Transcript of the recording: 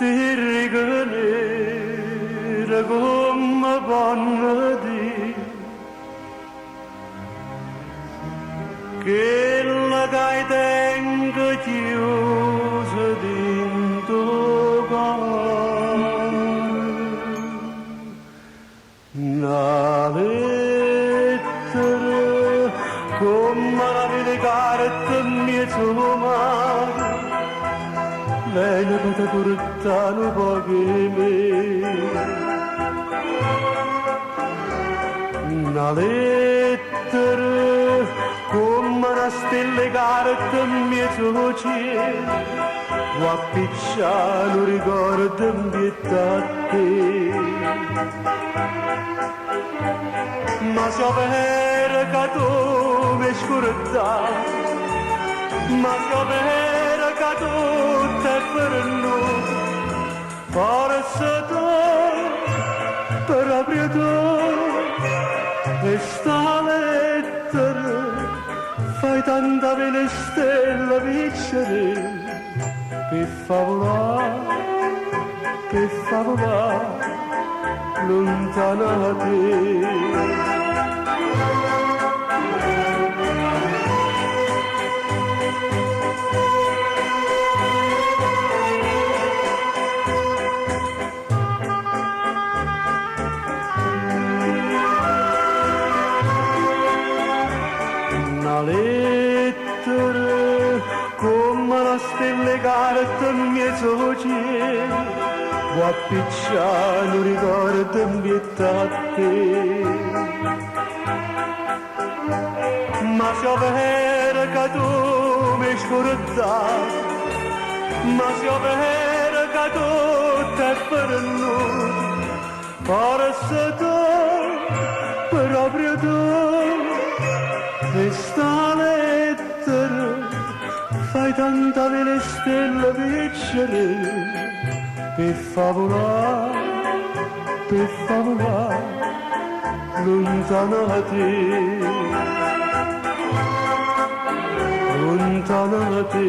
Stirriganera come panna di che la che tengo chiusa dentro una lettera come la vede carta mia mare lei ne può portare un po' che me una lettera come una stella carta mia cielo può appicciare un ricordo ambietta a te ma se vera che tu mi scordavi ma se vera che tu te per noi forse tu proprio tu e sta lettera fai tanta bella stella vicine per favolare lontana da te una lettera come la stella carta mia cielo può appicciare un ricordo ambietta a te ma se vera che tu mi scordavi ma se vera che tu te per noi forse tu proprio tu e sta lettera fai tanta bella stella vicine per favolare lontana da te lontana da te